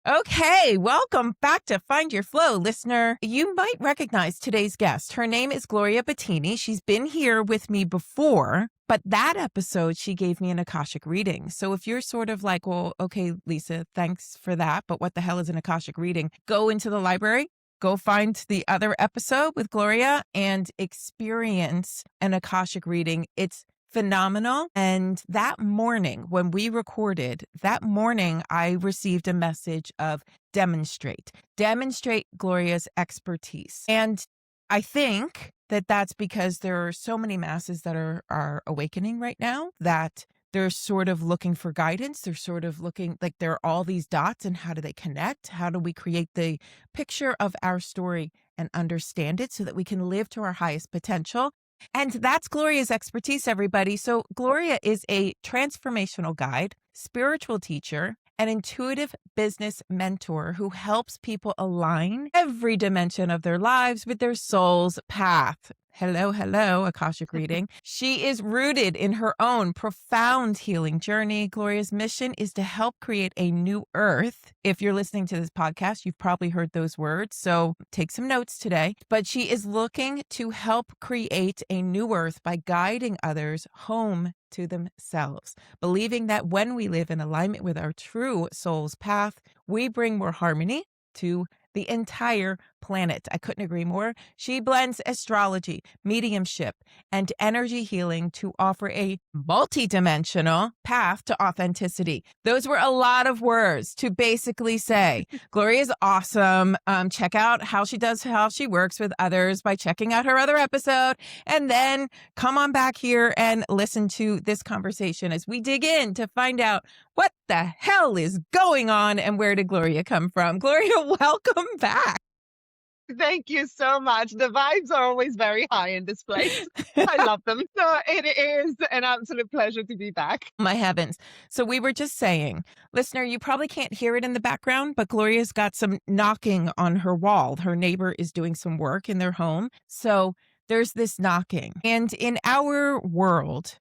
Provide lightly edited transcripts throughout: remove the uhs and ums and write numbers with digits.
Okay, welcome back to Find Your Flow, listener. You might recognize today's guest. Her name is Gloria Bettini. She's been here with me before, but that episode, she gave me an Akashic reading. So if you're sort of like, well, okay, Lisa, thanks for that, but what the hell is an Akashic reading? Go into the library, go find the other episode with Gloria and experience an Akashic reading. It's phenomenal. And that morning when we recorded, that morning I received a message of demonstrate Gloria's expertise. And I think that that's because there are so many masses that are awakening right now that they're sort of looking for guidance. They're sort of looking like there are all these dots and how do they connect? How do we create the picture of our story and understand it so that we can live to our highest potential? And that's Gloria's expertise, everybody. So Gloria is a transformational guide, spiritual teacher, an intuitive business mentor who helps people align every dimension of their lives with their soul's path. Hello, Akashic reading. She is rooted in her own profound healing journey. Gloria's mission is to help create a new earth. If you're listening to this podcast, you've probably heard those words, so take some notes today. But she is looking to help create a new earth by guiding others home to themselves, believing that when we live in alignment with our true soul's path, we bring more harmony to the entire planet. I couldn't agree more. She blends astrology, mediumship, and energy healing to offer a multidimensional path to authenticity. Those were a lot of words to basically say, Gloria's awesome. Check out how she works with others by checking out her other episode. And then come on back here and listen to this conversation as we dig in to find out what the hell is going on and where did Gloria come from. Gloria, welcome back. Thank you so much. The vibes are always very high in this place. I love them. So it is an absolute pleasure to be back. My heavens. So we were just saying, listener, you probably can't hear it in the background, but Gloria's got some knocking on her wall. Her neighbor is doing some work in their home. So there's this knocking. And in our world,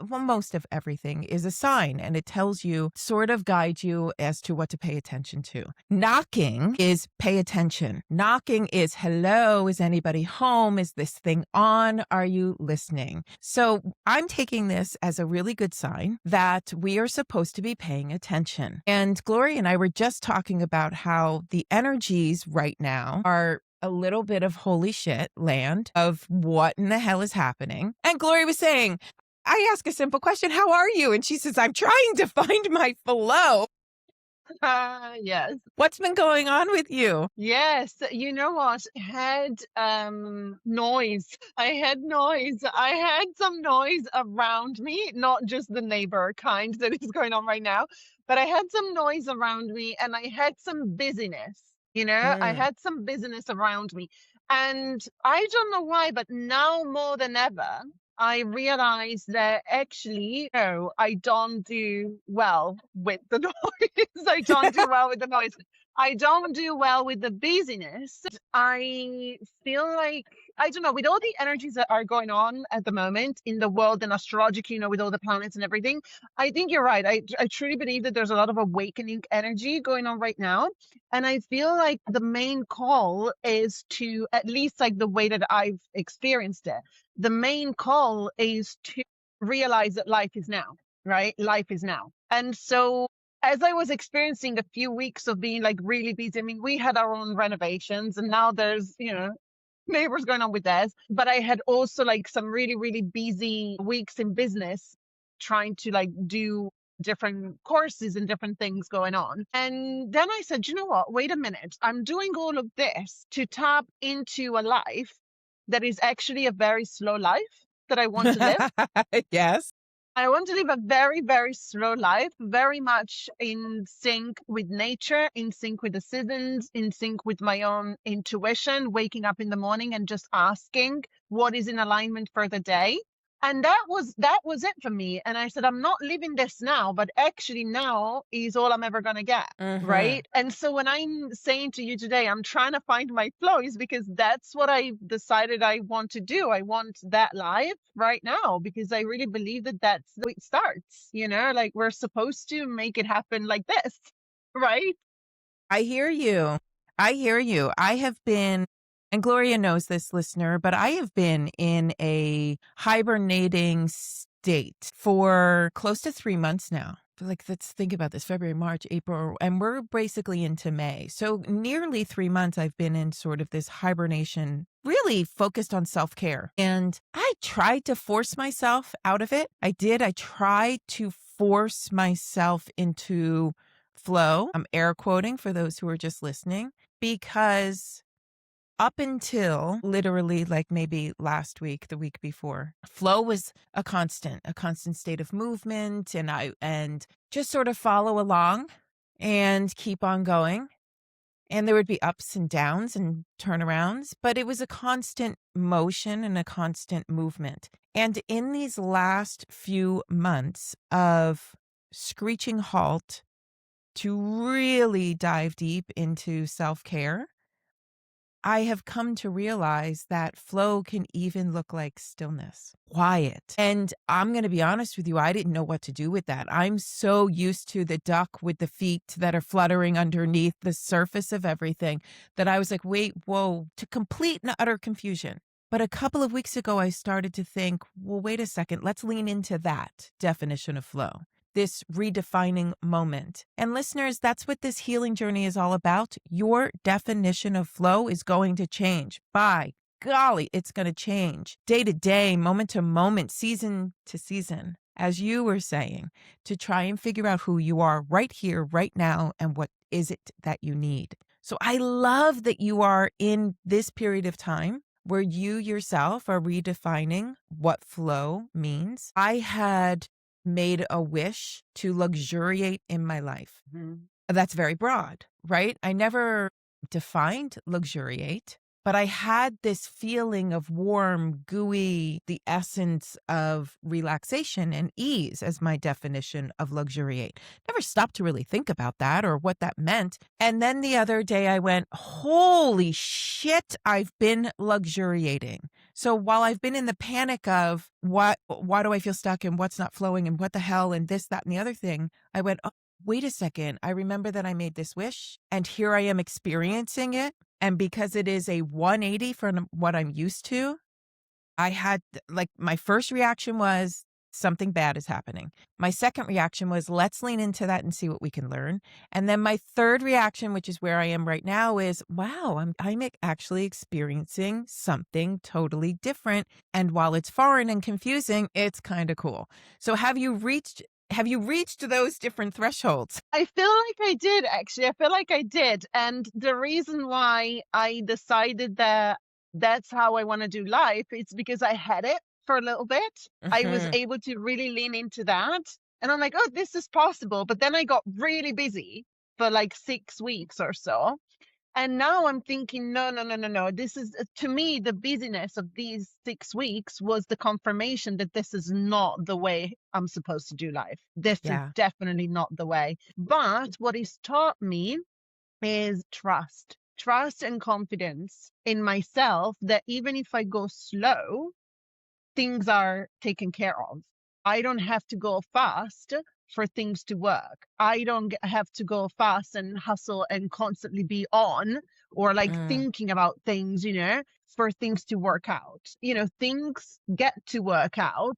most of everything is a sign, and it tells you, sort of guides you as to what to pay attention to. Knocking is pay attention. Knocking is hello, is anybody home? Is this thing on? Are you listening? So I'm taking this as a really good sign that we are supposed to be paying attention. And Gloria and I were just talking about how the energies right now are a little bit of holy shit land of what in the hell is happening. And Gloria was saying, I ask a simple question, how are you? And she says, I'm trying to find my flow. Yes. What's been going on with you? Yes. You know what? I had noise. I had some noise around me, not just the neighbor kind that is going on right now, but I had some noise around me and I had some busyness. I had some busyness around me. And I don't know why, but now more than ever, I realized that actually, no, I don't do well with the noise. I don't do well with the noise. I don't do well with the busyness. I feel like, I don't know, with all the energies that are going on at the moment in the world and astrology, with all the planets and everything, I think you're right. I truly believe that there's a lot of awakening energy going on right now. And I feel like the main call is to, at least like the way that I've experienced it, the main call is to realize that life is now, right? Life is now. And so as I was experiencing a few weeks of being like really busy, I mean, we had our own renovations and now there's, neighbors going on with theirs. But I had also like some really, really busy weeks in business trying to like do different courses and different things going on. And then I said, you know what? Wait a minute. I'm doing all of this to tap into a life that is actually a very slow life that I want to live. Yes. I want to live a very, very slow life, very much in sync with nature, in sync with the seasons, in sync with my own intuition, waking up in the morning and just asking what is in alignment for the day. And that was it for me. And I said, I'm not living this now, but actually now is all I'm ever going to get. Right. And so when I'm saying to you today, I'm trying to find my flow, is because that's what I decided I want to do. I want that life right now, because I really believe that that's the way it starts. Like we're supposed to make it happen like this. right? I hear you. I hear you. I have been, and Gloria knows this, listener, but I have been in a hibernating state for close to 3 months now. Like, let's think about this: February, March, April, and we're basically into May. So, nearly 3 months, I've been in sort of this hibernation, really focused on self care. And I tried to force myself out of it. I did. I tried to force myself into flow. I'm air quoting for those who are just listening, because up until literally like maybe last week, the week before, flow was a constant state of movement, and just sort of follow along and keep on going. And there would be ups and downs and turnarounds, but it was a constant motion and a constant movement. And in these last few months of screeching halt to really dive deep into self-care, I have come to realize that flow can even look like stillness, quiet. And I'm going to be honest with you, I didn't know what to do with that. I'm so used to the duck with the feet that are fluttering underneath the surface of everything that I was like, wait, whoa, to complete and utter confusion. But a couple of weeks ago, I started to think, well, wait a second, let's lean into that definition of flow, this redefining moment. And listeners, that's what this healing journey is all about. Your definition of flow is going to change. By golly, it's going to change day to day, moment to moment, season to season, as you were saying, to try and figure out who you are right here, right now, and what is it that you need. So I love that you are in this period of time where you yourself are redefining what flow means. I had made a wish to luxuriate in my life. Mhm. That's very broad, right? I never defined luxuriate, but I had this feeling of warm, gooey, the essence of relaxation and ease as my definition of luxuriate. Never stopped to really think about that or what that meant. And then the other day I went, holy shit, I've been luxuriating. So while I've been in the panic of why do I feel stuck and what's not flowing and what the hell and this, that, and the other thing, I went, oh, wait a second. I remember that I made this wish and here I am experiencing it. And because it is a 180 from what I'm used to, I had like my first reaction was something bad is happening. My second reaction was let's lean into that and see what we can learn. And then my third reaction, which is where I am right now, is wow, I'm actually experiencing something totally different. And while it's foreign and confusing, it's kind of cool. So have you reached those different thresholds? I feel like I did, actually. I feel like I did. And the reason why I decided that that's how I want to do life, it's because I had it for a little bit. I was Hmm. able to really lean into that. And I'm like, oh, this is possible. But then I got really busy for like 6 weeks or so. And now I'm thinking, no, no, no, no, no. This is, to me, the busyness of these 6 weeks was the confirmation that this is not the way I'm supposed to do life. This is Yeah. definitely not the way. But what it's taught me is trust and confidence in myself that even if I go slow, things are taken care of. I don't have to go fast for things to work. I don't have to go fast and hustle and constantly be on or like Mm, thinking about things, for things to work out. Things get to work out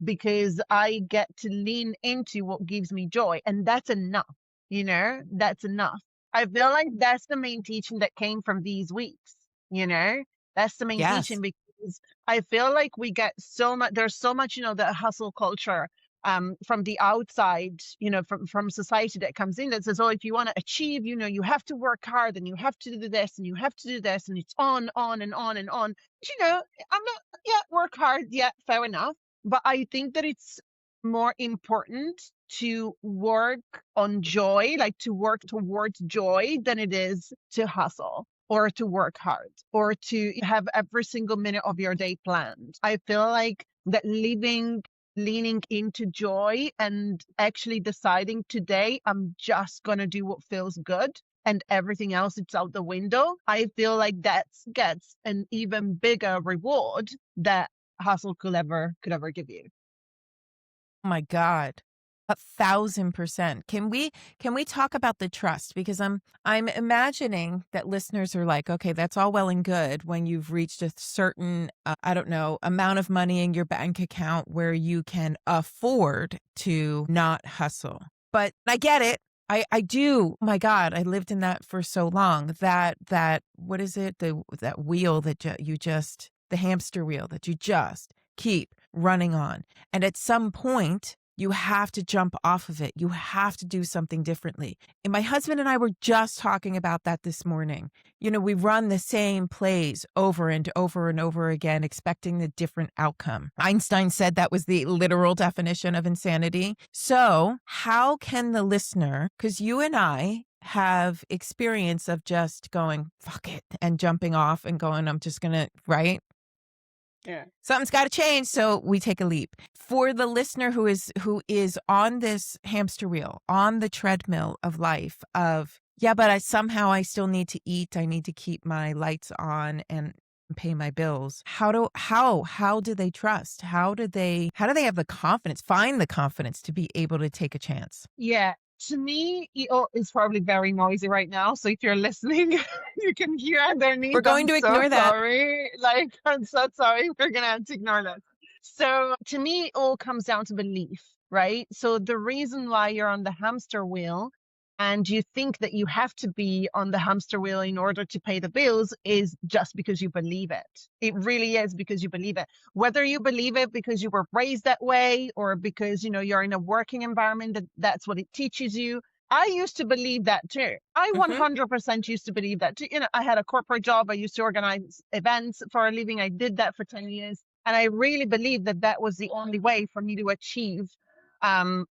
because I get to lean into what gives me joy. And that's enough, that's enough. I feel like that's the main teaching that came from these weeks, you know? That's the main teaching yes. because I feel like we get so much, there's so much, the hustle culture from the outside, from society that comes in that says, oh, if you want to achieve, you have to work hard and you have to do this and you have to do this and it's on and on and on. But, I'm not, yeah, work hard, yeah, fair enough. But I think that it's more important to work on joy, like to work towards joy than it is to hustle or to work hard or to have every single minute of your day planned. I feel like that leaning into joy and actually deciding today, I'm just going to do what feels good and everything else it's out the window. I feel like that gets an even bigger reward that hustle could ever give you. Oh my God. 1,000%. Can we talk about the trust? Because I'm imagining that listeners are like, okay, that's all well and good when you've reached a certain, I don't know, amount of money in your bank account where you can afford to not hustle. But I get it. I do. Oh my God, I lived in that for so long. That what is it? That wheel that the hamster wheel that you just keep running on. And at some point, you have to jump off of it. You have to do something differently. And my husband and I were just talking about that this morning. We run the same plays over and over and over again, expecting a different outcome. Einstein said that was the literal definition of insanity. So, how can the listener, because you and I have experience of just going, fuck it, and jumping off and going, I'm just going to, right? Yeah. Something's got to change, so we take a leap. For the listener who is on this hamster wheel, on the treadmill of life of, yeah, but I still need to eat. I need to keep my lights on and pay my bills. How do they trust? How do they have the confidence, find the confidence to be able to take a chance? Yeah. To me, it's probably very noisy right now. So if you're listening, you can hear underneath. We're going to ignore that. Sorry. Like, I'm so sorry. We're going to have to ignore that. So to me, it all comes down to belief, right? So the reason why you're on the hamster wheel and you think that you have to be on the hamster wheel in order to pay the bills is just because you believe it. It really is because you believe it. Whether you believe it because you were raised that way or because, you're in a working environment that's what it teaches you. I used to believe that too. I 100% used to believe that too. I had a corporate job. I used to organize events for a living. I did that for 10 years. And I really believed that that was the only way for me to achieve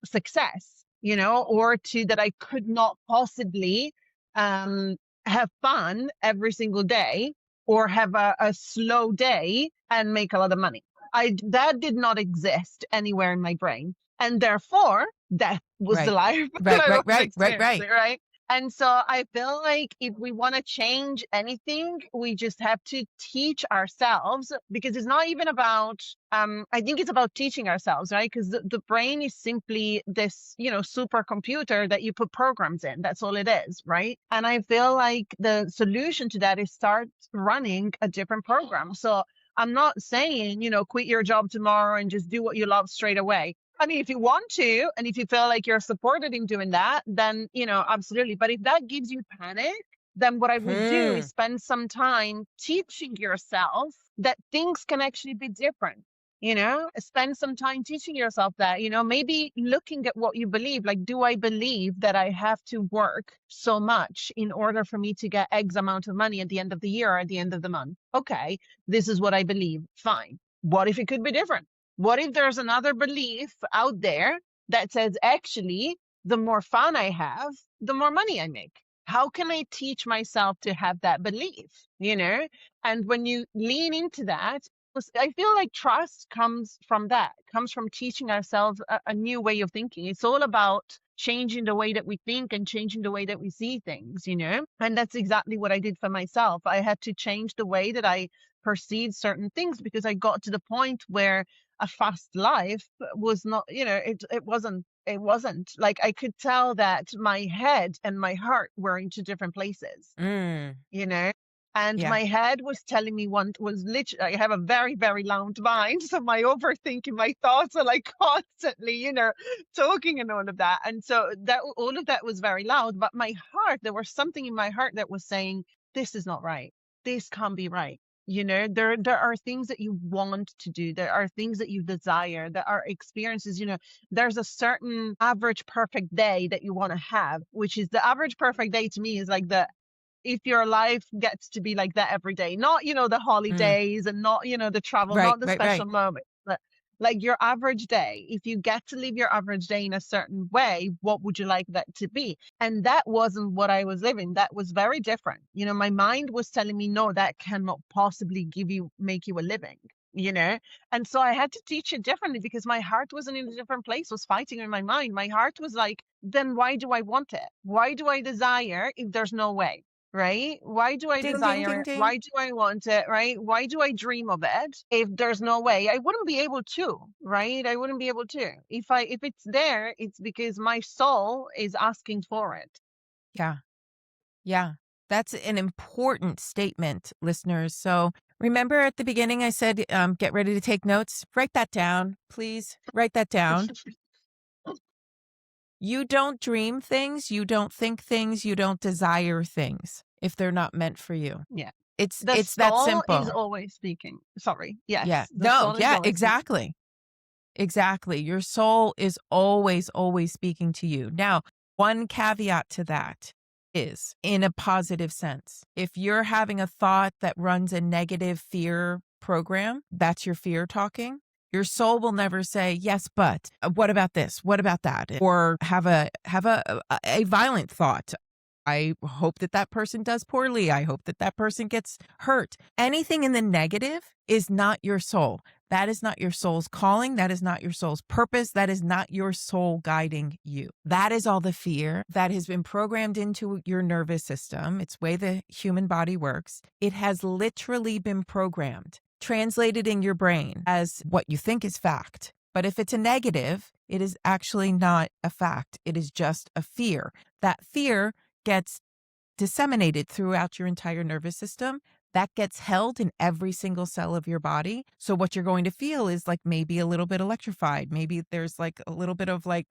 success. Or that I could not possibly have fun every single day or have a slow day and make a lot of money. That did not exist anywhere in my brain. And therefore, that was the life that I was experiencing, right? And so I feel like if we want to change anything, we just have to teach ourselves, because it's not even about, I think it's about teaching ourselves, right? Because the brain is simply this, supercomputer that you put programs in. That's all it is, right? And I feel like the solution to that is start running a different program. So I'm not saying, quit your job tomorrow and just do what you love straight away. I mean, if you want to, and if you feel like you're supported in doing that, then, absolutely. But if that gives you panic, then what I would do is spend some time teaching yourself that things can actually be different. Spend some time teaching yourself that, maybe looking at what you believe. Like, do I believe that I have to work so much in order for me to get X amount of money at the end of the year or at the end of the month? Okay, this is what I believe. Fine. What if it could be different? What if there's another belief out there that says, actually, the more fun I have, the more money I make? How can I teach myself to have that belief? And when you lean into that, I feel like trust comes from that, comes from teaching ourselves a new way of thinking. It's all about changing the way that we think and changing the way that we see things, And that's exactly what I did for myself. I had to change the way that I perceived certain things because I got to the point where a fast life was not, it wasn't like I could tell that my head and my heart were in two different places, and my head was telling me was literally, I have a very, very loud mind. So my overthinking, my thoughts are like constantly, talking and all of that. And so all of that was very loud. But my heart, there was something in my heart that was saying, this is not right. This can't be right. There are things that you want to do. There are things that you desire. There are experiences, there's a certain average perfect day that you want to have, which is the average perfect day to me is like if your life gets to be like that every day, not, the holidays and not, the travel, not the special moment, but like your average day. If you get to live your average day in a certain way, what would you like that to be? And that wasn't what I was living. That was very different. My mind was telling me, no, that cannot possibly make you a living, And so I had to teach it differently because my heart wasn't in a different place, was fighting in my mind. My heart was like, then why do I want it? Why do I desire if there's no way? right? Why do I Ding, ding, desire ding, it? ding. Why do I want it, right? Why do I dream of it? If there's no way, I wouldn't be able to, right? I wouldn't be able to. If it's there, it's because my soul is asking for it. Yeah. Yeah. That's an important statement, listeners. So remember at the beginning, I said, get ready to take notes. Write that down, please. Write that down. You don't dream things, you don't think things, you don't desire things if they're not meant for you. Yeah. It's The it's that soul is simple. always speaking. Sorry. Yeah. Yes, the No, soul is yeah, always speaking. exactly. Exactly. Your soul is always, always speaking to you. Now, one caveat to that is in a positive sense. If you're having a thought that runs a negative fear program, that's your fear talking. Your soul will never say, yes, but what about this? What about that? Or have a violent thought. I hope that that person does poorly. I hope that that person gets hurt. Anything in the negative is not your soul. That is not your soul's calling. That is not your soul's purpose. That is not your soul guiding you. That is all the fear that has been programmed into your nervous system. It's the way the human body works. It has literally been programmed, translated in your brain as what you think is fact. But if it's a negative, it is actually not a fact. It is just a fear. That fear gets disseminated throughout your entire nervous system. That gets held in every single cell of your body. So what you're going to feel is like maybe a little bit electrified. Maybe there's like a little bit of like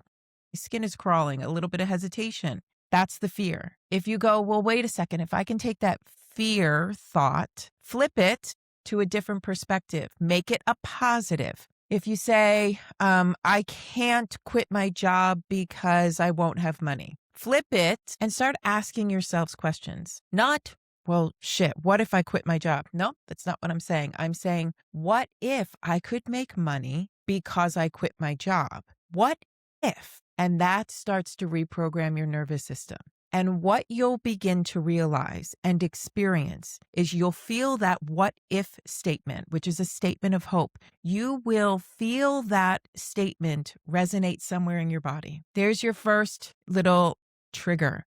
skin is crawling, a little bit of hesitation. That's the fear. If you go, well, wait a second, if I can take that fear thought, flip it to a different perspective, make it a positive. If you say, I can't quit my job because I won't have money, flip it and start asking yourselves questions. Not, well, shit, what if I quit my job? No, that's not what I'm saying. I'm saying, what if I could make money because I quit my job? What if? And that starts to reprogram your nervous system. And what you'll begin to realize and experience is you'll feel that what if statement, which is a statement of hope. You will feel that statement resonate somewhere in your body. There's your first little trigger.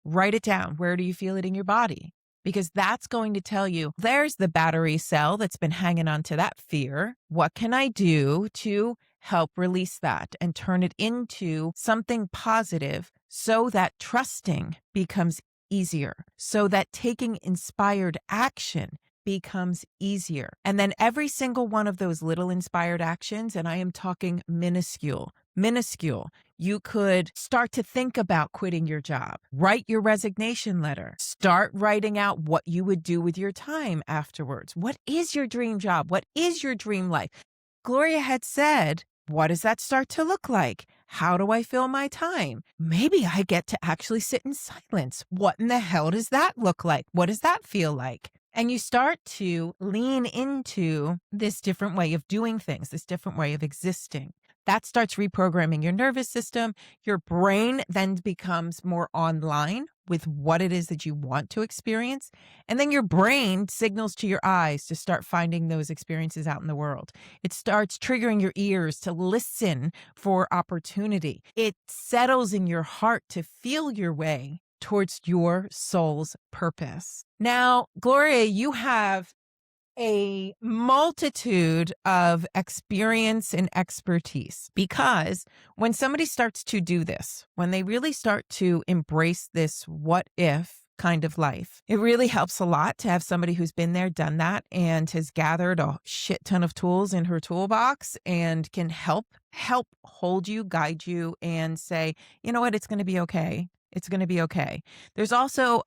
Write it down. Where do you feel it in your body? Because that's going to tell you there's the battery cell that's been hanging on to that fear. What can I do to help release that and turn it into something positive so that trusting becomes easier, so that taking inspired action becomes easier. And then every single one of those little inspired actions, and I am talking minuscule, you could start to think about quitting your job, write your resignation letter, start writing out what you would do with your time afterwards. What is your dream job? What is your dream life? Gloria had said, what does that start to look like? How do I fill my time? Maybe I get to actually sit in silence. What in the hell does that look like? What does that feel like? And you start to lean into this different way of doing things, this different way of existing. That starts reprogramming your nervous system. Your brain then becomes more online with what it is that you want to experience. And then your brain signals to your eyes to start finding those experiences out in the world. It starts triggering your ears to listen for opportunity. It settles in your heart to feel your way towards your soul's purpose. Now, Gloria, you have a multitude of experience and expertise, because when somebody starts to do this, when they really start to embrace this what if kind of life, it really helps a lot to have somebody who's been there, done that, and has gathered a shit ton of tools in her toolbox and can help hold you, guide you, and say, you know what, it's going to be okay. It's going to be okay. There's also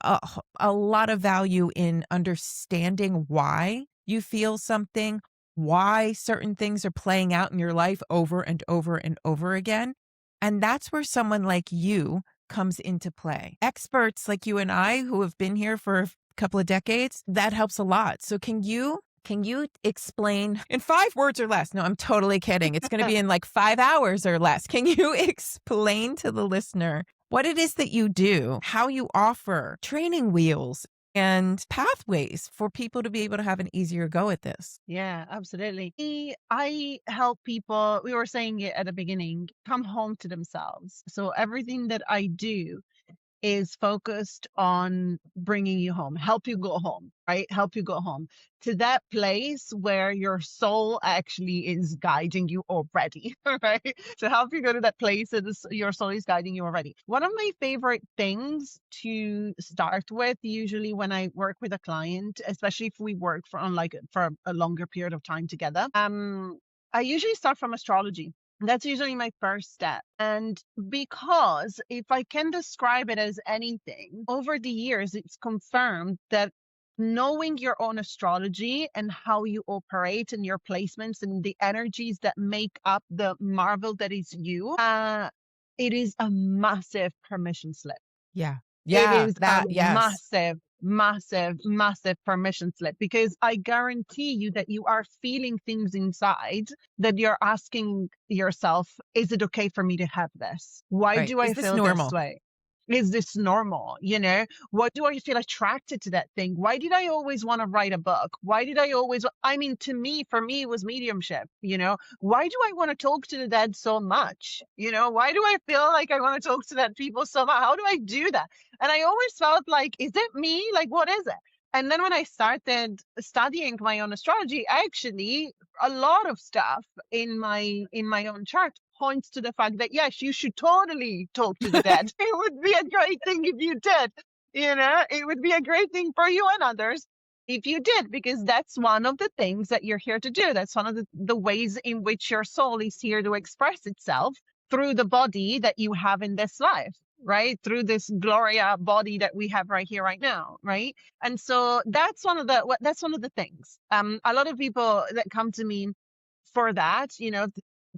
a lot of value in understanding why you feel something, why certain things are playing out in your life over and over and over again. And that's where someone like you comes into play. Experts like you and I who have been here for a couple of decades, that helps a lot. So can you explain in 5 words or less? No, I'm totally kidding. It's going to be in like 5 hours or less. Can you explain to the listener what it is that you do, how you offer training wheels and pathways for people to be able to have an easier go at this? Yeah, absolutely. I help people, we were saying it at the beginning, come home to themselves. So everything that I do is focused on bringing you home, help you go home, right? Help you go home to that place where your soul actually is guiding you already, right? To help you go to that place that your soul is guiding you already. One of my favorite things to start with, usually when I work with a client, especially if we work for a longer period of time together, I usually start from astrology. That's usually my first step. And because if I can describe it as anything, over the years, it's confirmed that knowing your own astrology and how you operate and your placements and the energies that make up the marvel that is you, it is a massive permission slip. Yeah. It Yeah. is a That, yes. massive, massive, massive permission slip, because I guarantee you that you are feeling things inside that you're asking yourself, is it okay for me to have this? Why Right. do Is I this feel this normal? way? Is this normal? Why do I feel attracted to that thing? Why did I always want to write a book? Why did I always, I mean, for me, it was mediumship. Why do I want to talk to the dead so much? Why do I feel like I want to talk to that people so much? How do I do that? And I always felt like, is it me? Like, what is it? And then when I started studying my own astrology, actually, a lot of stuff in my own chart points to the fact that yes, you should totally talk to the dead. It would be a great thing if you did. It would be a great thing for you and others if you did, because that's one of the things that you're here to do. That's one of the ways in which your soul is here to express itself through the body that you have in this life, right? Through this Gloria body that we have right here, right now, right? And so that's one of the things. A lot of people that come to me for that,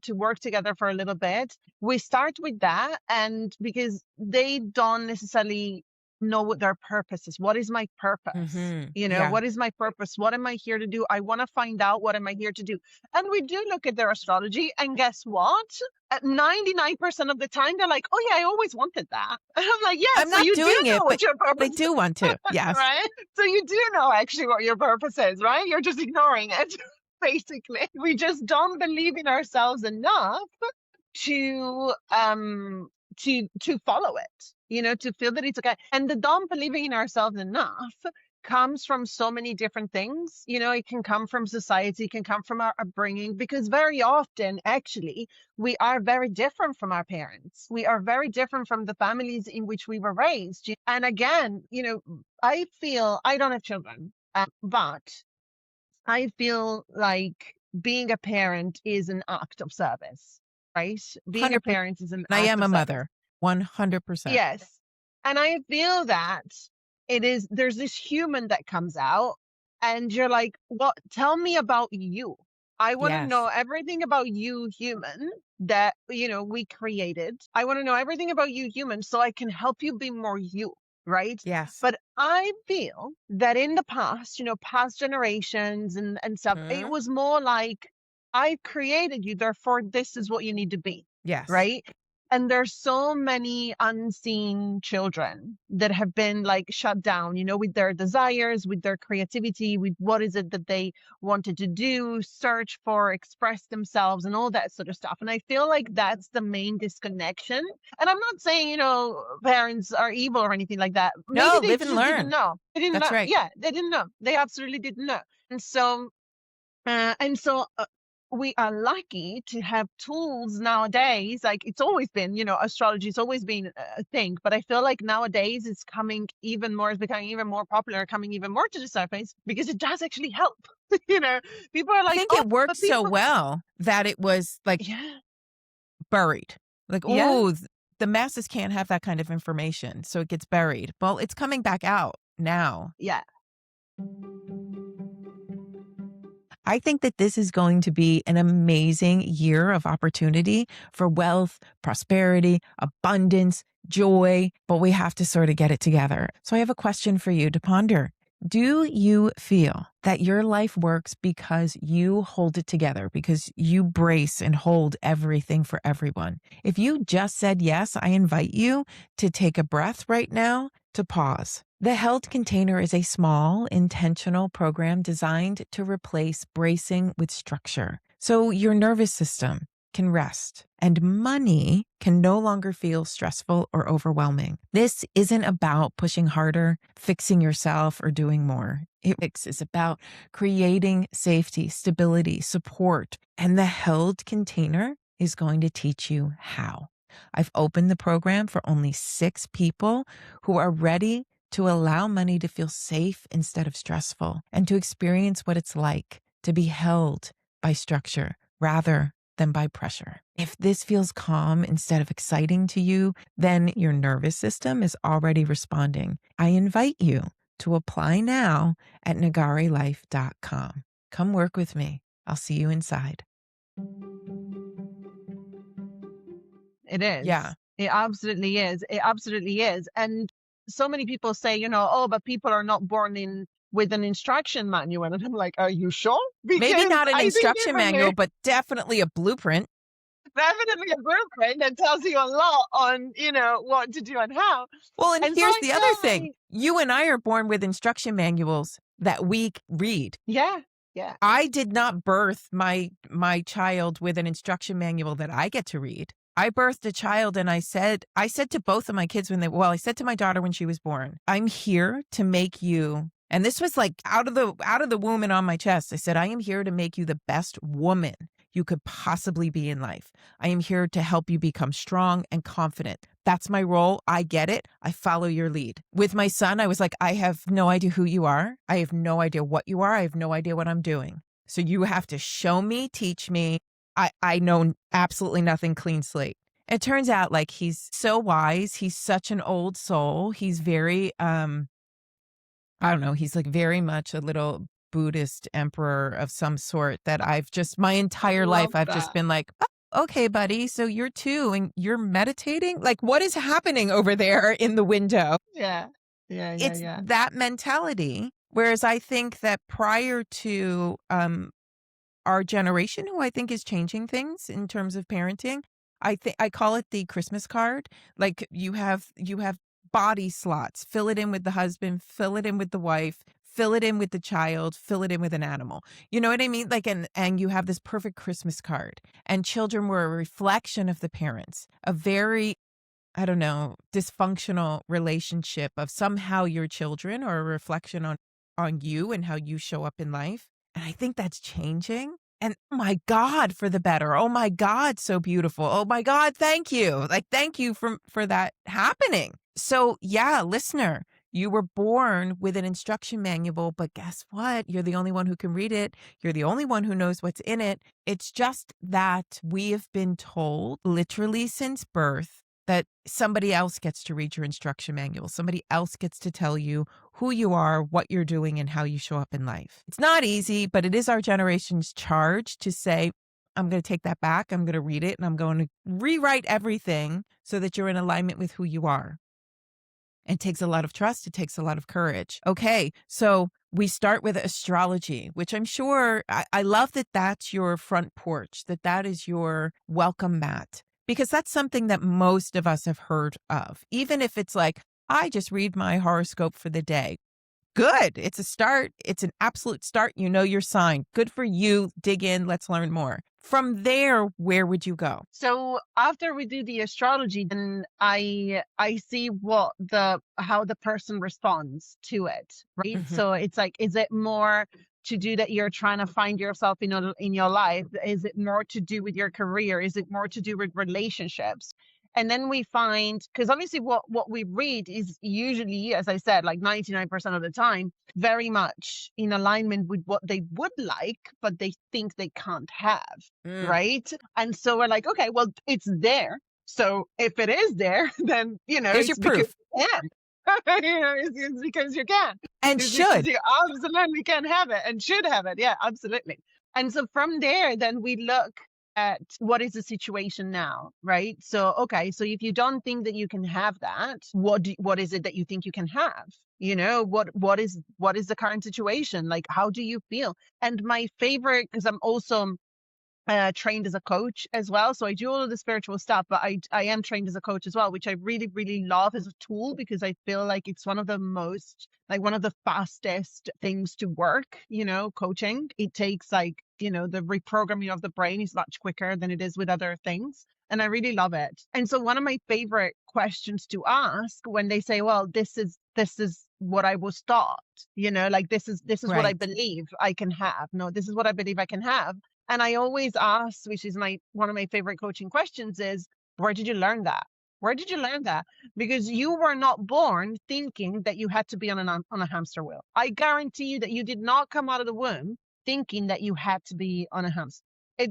to work together for a little bit, we start with that, and because they don't necessarily know what their purpose is. What is my purpose? Yeah. What is my purpose? What am I here to do? I want to find out, what am I here to do? And we do look at their astrology, and guess what? At 99% of the time, they're like, oh yeah, I always wanted that. And I'm like, yeah, I'm so not you do doing know it, what but your I purpose is, do want to. Yes. right? So you do know actually what your purpose is, right? You're just ignoring it. Basically, we just don't believe in ourselves enough to follow it, to feel that it's okay. And the don't believing in ourselves enough comes from so many different things. It can come from society, it can come from our upbringing, because very often actually we are very different from our parents. We are very different from the families in which we were raised. And again, I feel, I don't have children, but I feel like being a parent is an act of service, right? Being a 100%. parent is an I act am of a service. mother. 100%. Yes. And I feel that there's this human that comes out, and you're like, well, tell me about you. I want to know Yes. everything about you, human, that, we created. I want to know everything about you, human, so I can help you be more you, right? Yes. But I feel that in the past, past generations and stuff, it Mhm. was more like, I created you, therefore this is what you need to be, Yes. right? And there's so many unseen children that have been like shut down, with their desires, with their creativity, with what is it that they wanted to do, search for, express themselves, and all that sort of stuff. And I feel like that's the main disconnection. And I'm not saying, parents are evil or anything like that. Maybe No, they live and just didn't learn. know. They didn't That's know. right. Yeah, they didn't know. They absolutely didn't know. And so we are lucky to have tools nowadays. Like, it's always been, astrology's always been a thing, but I feel like nowadays it's becoming even more popular, coming even more to the surface, because it does actually help. People are I like, think oh, it worked but so people, well that it was like yeah, buried. Like, yeah, oh, the masses can't have that kind of information. So it gets buried. Well, it's coming back out now. yeah. I think that this is going to be an amazing year of opportunity for wealth, prosperity, abundance, joy, but we have to sort of get it together. So I have a question for you to ponder. Do you feel that your life works because you hold it together, because you brace and hold everything for everyone? If you just said yes, I invite you to take a breath right now, to pause. The Held Container is a small, intentional program designed to replace bracing with structure, so your nervous system can rest, and money can no longer feel stressful or overwhelming. This isn't about pushing harder, fixing yourself, or doing more. It is about creating safety, stability, support, and the held container is going to teach you how. I've opened the program for only 6 people who are ready to allow money to feel safe instead of stressful and to experience what it's like to be held by structure rather than by pressure. If this feels calm instead of exciting to you, then your nervous system is already responding. I invite you to apply now at nagarilife.com. Come work with me. I'll see you inside. It is. Yeah. It absolutely is. It absolutely is. And so many people say, oh, but people are not born in with an instruction manual. And I'm like, are you sure? Maybe Because not an I think instruction manual, but definitely a blueprint. definitely a blueprint that tells you a lot on, what to do and how. Well, and And so here's I the other tell thing. You and I are born with instruction manuals that we read. yeah. I did not birth my child with an instruction manual that I get to read. I birthed a child and I said to both of my kids I said to my daughter when she was born, I'm here to make you, and this was like out of the womb and on my chest. I said, I am here to make you the best woman you could possibly be in life. I am here to help you become strong and confident. That's my role. I get it. I follow your lead. With my son, I was like, I have no idea who you are. I have no idea what you are. I have no idea what I'm doing. So you have to show me, teach me. I know absolutely nothing, clean slate. It turns out like he's so wise. He's such an old soul. He's very, I don't know, he's like very much a little Buddhist emperor of some sort that I've just, my entire life, I've just been like, oh, okay, buddy, so you're 2 and you're meditating? Like, what is happening over there in the window? Yeah. It's that mentality. Whereas I think that prior to our generation, who I think is changing things in terms of parenting, I call it the Christmas card. Like you have body slots. Fill it in with the husband, fill it in with the wife, fill it in with the child, fill it in with an animal. You know what I mean? Like, and you have this perfect Christmas card. And children were a reflection of the parents, a very, I don't know, dysfunctional relationship of somehow your children are a reflection on you and how you show up in life. And I think that's changing. And oh my God, for the better. Oh my God, so beautiful. Oh my God, thank you. Like, thank you for that happening. So yeah, listener, you were born with an instruction manual, but guess what? You're the only one who can read it. You're the only one who knows what's in it. It's just that we have been told literally since birth that somebody else gets to read your instruction manual. Somebody else gets to tell you who you are, what you're doing, and how you show up in life. It's not easy, but it is our generation's charge to say, I'm going to take that back. I'm going to read it and I'm going to rewrite everything so that you're in alignment with who you are. It takes a lot of trust. It takes a lot of courage. Okay, so we start with astrology, which I'm sure, I love that that's your front porch, that is your welcome mat. Because that's something that most of us have heard of. Even if it's like, I just read my horoscope for the day. Good. It's a start. It's an absolute start. You know your sign. Good for you. Dig in. Let's learn more. From there, where would you go? So after we do the astrology, then I see how the person responds to it, right? Mhm. So it's like, is it more to do that you're trying to find yourself in your life? Is it more to do with your career? Is it more to do with relationships? And then we find, because obviously what we read is usually, as I said, like 99% of the time, very much in alignment with what they would like, but they think they can't have. Right. And so we're like, okay, well, it's there. So if it is there, then, There's your it's because proof. you can. It's because you can. And It's should. because you absolutely can have it and should have it. Yeah, absolutely. And so from there, then we look at what is the situation now, right? So, okay, so if you don't think that you can have that, what is it that you think you can have? What is the current situation? Like, how do you feel? And my favorite, because I'm also trained as a coach as well. So I do all of the spiritual stuff, but I am trained as a coach as well, which I really, really love as a tool, because I feel like it's one of the most, like one of the fastest things to work, coaching. It takes like, the reprogramming of the brain is much quicker than it is with other things. And I really love it. And so one of my favorite questions to ask when they say, well, this is what I was taught, like this is what I Right. believe I can have. No, this is what I believe I can have. And I always ask, which is one of my favorite coaching questions, is where did you learn that? Where did you learn that? Because you were not born thinking that you had to be on a hamster wheel. I guarantee you that you did not come out of the womb thinking that you had to be on a hamster.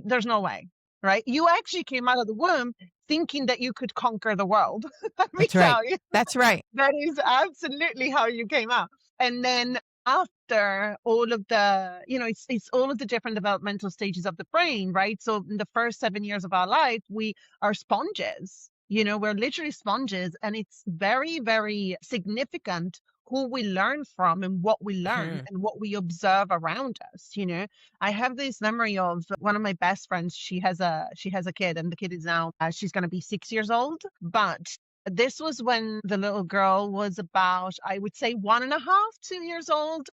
There's no way, right? You actually came out of the womb thinking that you could conquer the world. Let me That's right. tell you. That's right. That is absolutely how you came out. And then after all of the, it's all of the different developmental stages of the brain, right? So in the first 7 years of our life, we are sponges. We're literally sponges, and it's very, very significant who we learn from and what we learn Mhm. and what we observe around us. I have this memory of one of my best friends. She has a kid, and the kid is now she's going to be 6 years old, but this was when the little girl was about, I would say, 1.5, 2 years old.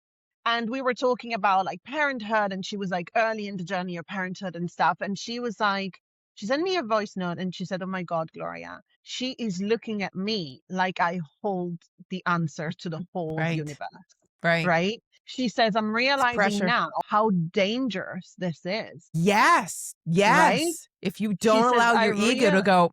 And we were talking about like parenthood, and she was like early in the journey of parenthood and stuff. And she was like, she sent me a voice note and she said, "Oh my God, Gloria, she is looking at me like I hold the answer to the whole Right. universe." Right. Right? She says, "I'm It's realizing pressure. now how dangerous this is." Yes. Right? Yes. If you She don't says, allow I your ego to real go,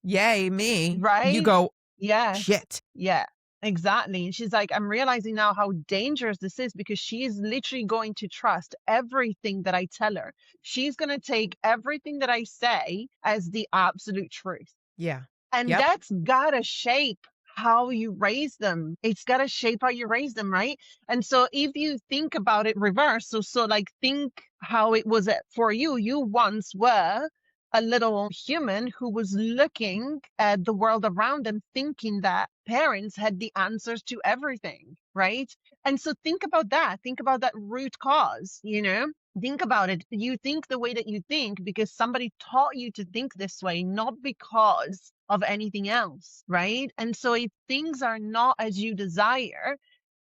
yay, me, you right? go, Yes. shit. Yeah, exactly. And she's like, "I'm realizing now how dangerous this is, because she is literally going to trust everything that I tell her. She's going to take everything that I say as the absolute truth." Yeah. And Yep. that's gotta shape how you raise them. It's gotta shape how you raise them, right? And so if you think about it reverse, so like think how it was for you. You once were a little human who was looking at the world around them, thinking that parents had the answers to everything, right? And so think about that. Think about that root cause. Think about it. You think the way that you think because somebody taught you to think this way, not because of anything else, right? And so if things are not as you desire,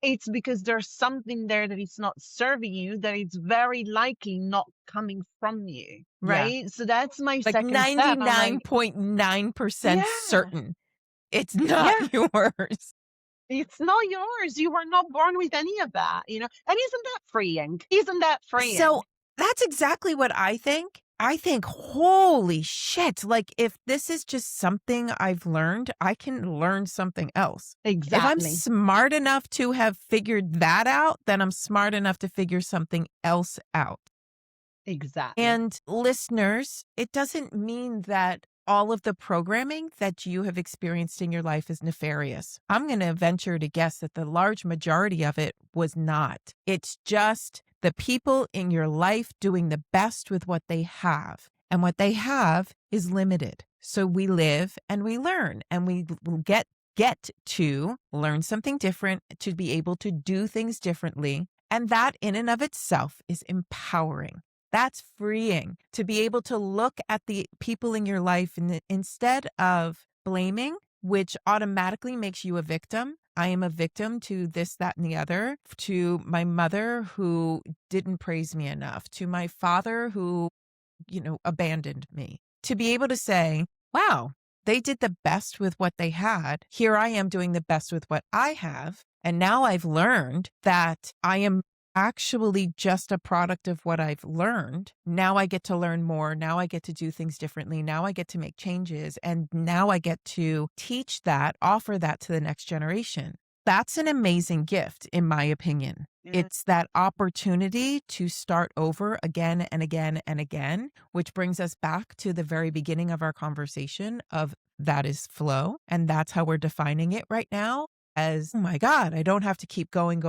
it's because there's something there that it's not serving you, that it's very likely not coming from you, Yeah. right? So that's my Like second step. I'm like, 99.9% yeah, certain it's not yeah, yours. it's not yours. You were not born with any of that. And isn't that freeing? Isn't that freeing? So that's exactly what I think. I think, holy shit, like if this is just something I've learned, I can learn something else. If I'm Exactly. smart enough to have figured that out, then I'm smart enough to figure something else out. Exactly. And listeners, it doesn't mean that all of the programming that you have experienced in your life is nefarious. I'm going to venture to guess that the large majority of it was not. It's just the people in your life doing the best with what they have. And what they have is limited. So we live and we learn, and we get to learn something different, to be able to do things differently. And that in and of itself is empowering. That's freeing to be able to look at the people in your life and instead of blaming, which automatically makes you a victim. I am a victim to this, that, and the other, to my mother who didn't praise me enough, to my father who, abandoned me. To be able to say, wow, they did the best with what they had. Here I am doing the best with what I have. And now I've learned that I am actually just a product of what I've learned. Now I get to learn more. Now I get to do things differently. Now I get to make changes. And now I get to teach that, offer that to the next generation. That's an amazing gift, in my opinion. Yeah. It's that opportunity to start over again and again and again, which brings us back to the very beginning of our conversation of that is flow. And that's how we're defining it right now as, oh my God, I don't have to keep going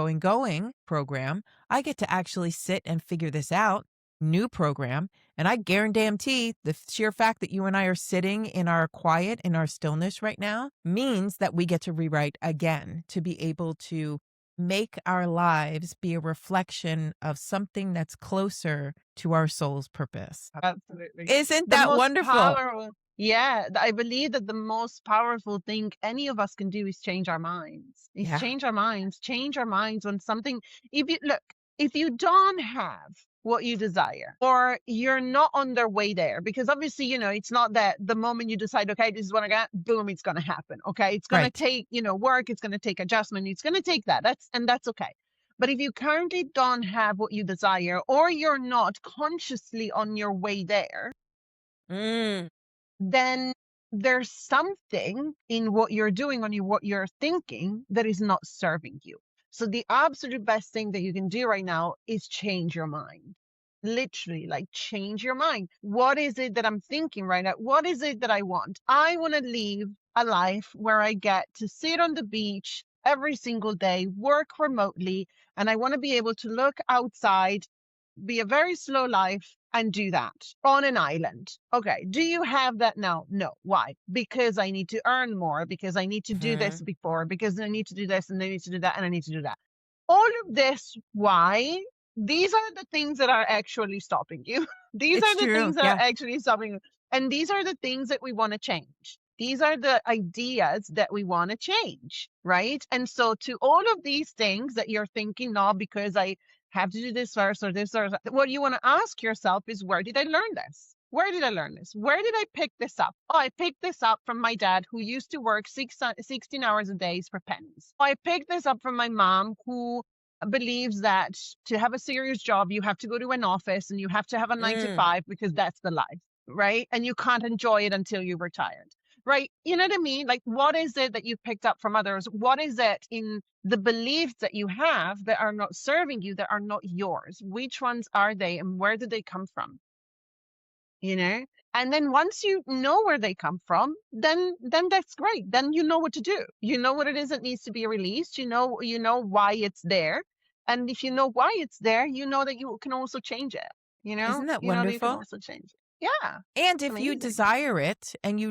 program. I get to actually sit and figure this out, new program. And I guarantee the sheer fact that you and I are sitting in our quiet, in our stillness right now, means that we get to rewrite again, to be able to make our lives be a reflection of something that's closer to our soul's purpose. Absolutely. Isn't The that most wonderful? powerful, yeah, I believe that the most powerful thing any of us can do is change our minds. Is Yeah, change our minds on something. If you look, if you don't have what you desire, or you're not on their way there, because obviously, it's not that the moment you decide, okay, this is what I got, boom, it's going to happen. Okay. It's going to right. take, work. It's going to take adjustment. It's going to take that. That's okay. But if you currently don't have what you desire, or you're not consciously on your way there, Mm, then there's something in what you're doing, what you're thinking, that is not serving you. So the absolute best thing that you can do right now is change your mind. Literally, like, change your mind. What is it that I'm thinking right now? What is it that I want? I want to live a life where I get to sit on the beach every single day, work remotely, and I want to be able to look outside, be a very slow life, and do that on an island. Okay. Do you have that now? No. Why? Because I need to earn more, because I need to do this mhm. before, because I need to do this, and I need to do that, and I need to do that. All of this, why? These are the things that are actually stopping you. These It's are the true. things that Yeah. are actually stopping you. And these are the things that we want to change. These are the ideas that we want to change, right? And so, to all of these things that you're thinking, no, because I have to do this first, or this, or that, what you want to ask yourself is, where did I learn this? Where did I learn this? Where did I pick this up? Oh, I picked this up from my dad, who used to work 16 hours a day for pennies. Oh, I picked this up from my mom, who believes that to have a serious job, you have to go to an office and you have to have a nine to Mm. five because that's the life, right? And you can't enjoy it until you're retired, right? You know what I mean? Like, what is it that you picked up from others? What is it in the beliefs that you have that are not serving you, that are not yours? Which ones are they, and where did they come from? you know and then once you know where they come from, then that's great. Then you know what to do. You know what it is that needs to be released. You know why it's there. And if you know why it's there, you know that you can also change it. Isn't that You know that you can wonderful? also change it. Yeah. And if you Amazing. desire it and you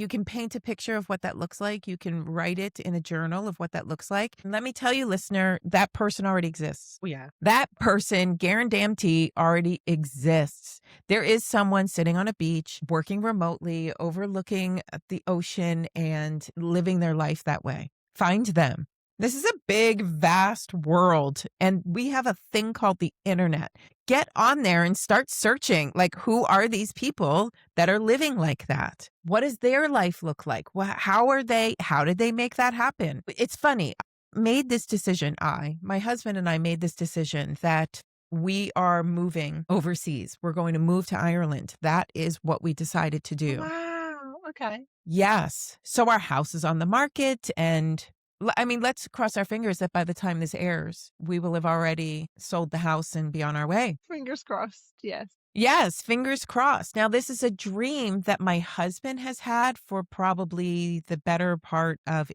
can paint a picture of what that looks like, you can write it in a journal of what that looks like. And let me tell you, listener, that person already exists. Oh, yeah. That person, guarantee, already exists. There is someone sitting on a beach, working remotely, overlooking at the ocean, and living their life that way. Find them. This is a big, vast world, and we have a thing called the internet. Get on there and start searching. Like, who are these people that are living like that? What does their life look like? How did they make that happen? It's funny. Made this decision. My husband and I made this decision that we are moving overseas. We're going to move to Ireland. That is what we decided to do. Wow. Okay. Yes. So our house is on the market, and I mean, let's cross our fingers that by the time this airs, we will have already sold the house and be on our way. Fingers crossed. Yes. Yes, fingers crossed. Now, this is a dream that my husband has had for probably the better part of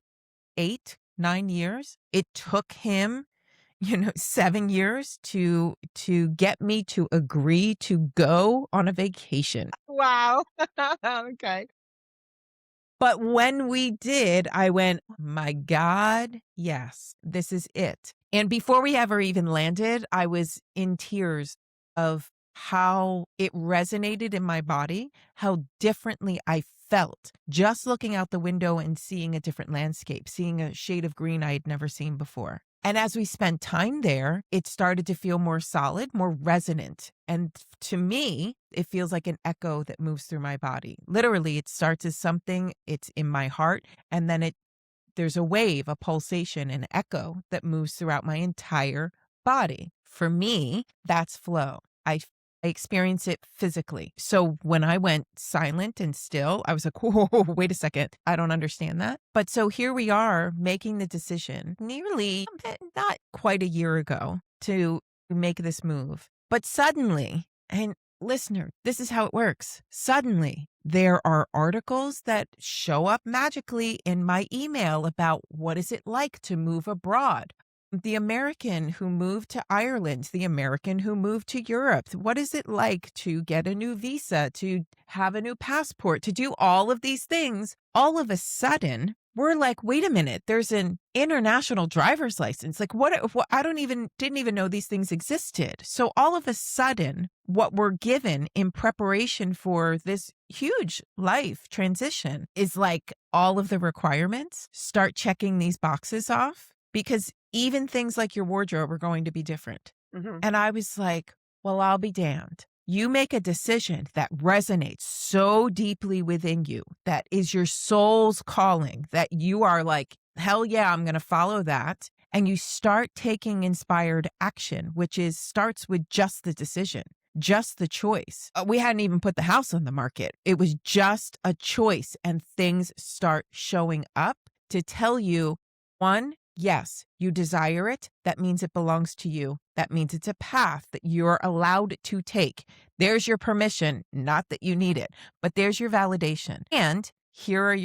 8, 9 years. It took him, 7 years to get me to agree to go on a vacation. Wow. Okay. But when we did, I went, my God, yes, this is it. And before we ever even landed, I was in tears of how it resonated in my body, how differently I felt just looking out the window and seeing a different landscape, seeing a shade of green I had never seen before. And as we spent time there, it started to feel more solid, more resonant. And to me, it feels like an echo that moves through my body. Literally, it starts as something, it's in my heart, and then there's a wave, a pulsation, an echo that moves throughout my entire body. For me, that's flow. I experience it physically. So when I went silent and still, I was like, whoa, wait a second. I don't understand that. But so here we are making the decision nearly not quite a year ago to make this move. But suddenly, and listener, this is how it works. Suddenly, there are articles that show up magically in my email about what is it like to move abroad. The American who moved to Ireland, the American who moved to Europe. What is it like to get a new visa, to have a new passport, to do all of these things? All of a sudden, we're like, wait a minute, there's an international driver's license. Like what I didn't even know these things existed. So all of a sudden, what we're given in preparation for this huge life transition is like all of the requirements. Start checking these boxes off, because even things like your wardrobe are going to be different. Mm-hmm. And I was like, well, I'll be damned. You make a decision that resonates so deeply within you, that is your soul's calling, that you are like, hell yeah, I'm going to follow that. And you start taking inspired action, which starts with just the decision, just the choice. We hadn't even put the house on the market. It was just a choice, and things start showing up to tell you, one, yes, you desire it. That means it belongs to you. That means it's a path that you're allowed to take. There's your permission, not that you need it, but there's your validation. And here's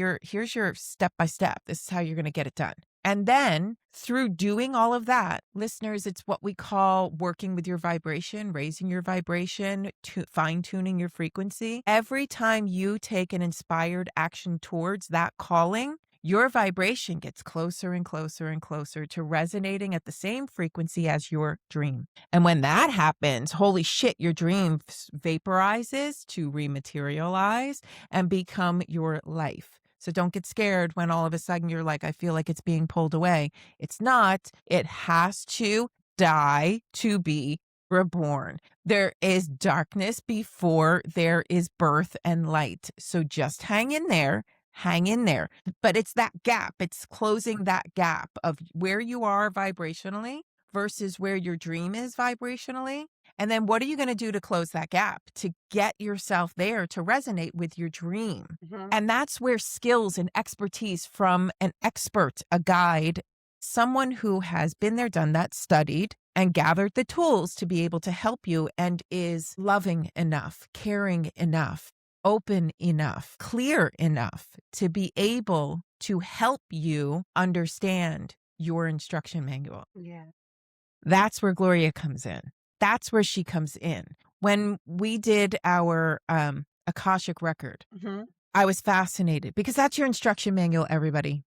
your step by step. This is how you're going to get it done. And then through doing all of that, listeners, it's what we call working with your vibration, raising your vibration, fine-tuning your frequency. Every time you take an inspired action towards that calling, your vibration gets closer and closer and closer to resonating at the same frequency as your dream. And when that happens, holy shit, your dream vaporizes to rematerialize and become your life. So don't get scared when all of a sudden you're like, I feel like it's being pulled away. It's not. It has to die to be reborn. There is darkness before there is birth and light. So just hang in there. Hang in there. But it's that gap. It's closing that gap of where you are vibrationally versus where your dream is vibrationally. And then what are you going to do to close that gap, to get yourself there to resonate with your dream? Mm-hmm. And that's where skills and expertise from an expert, a guide, someone who has been there, done that, studied, and gathered the tools to be able to help you and is loving enough, caring enough, open enough, clear enough to be able to help you understand your instruction manual. Yeah. That's where Gloria comes in. That's where she comes in. When we did our Akashic record, Mm-hmm. I was fascinated because that's your instruction manual, everybody.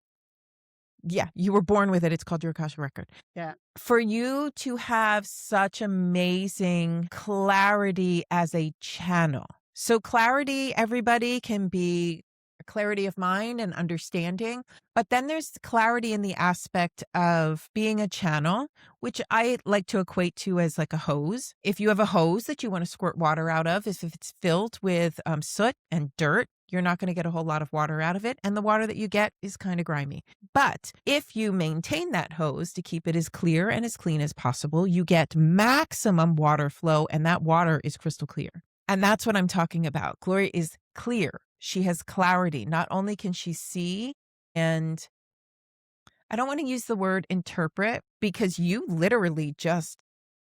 Yeah, you were born with it. It's called your Akashic record. Yeah. For you to have such amazing clarity as a channel. So clarity, everybody, can be clarity of mind and understanding, but then there's clarity in the aspect of being a channel, which I like to equate to as like a hose. If you have a hose that you want to squirt water out of, if it's filled with soot and dirt, you're not going to get a whole lot of water out of it. And the water that you get is kind of grimy. But if you maintain that hose to keep it as clear and as clean as possible, you get maximum water flow, and that water is crystal clear. And that's what I'm talking about. Gloria is clear. She has clarity. Not only can she see, and I don't want to use the word interpret, because you literally just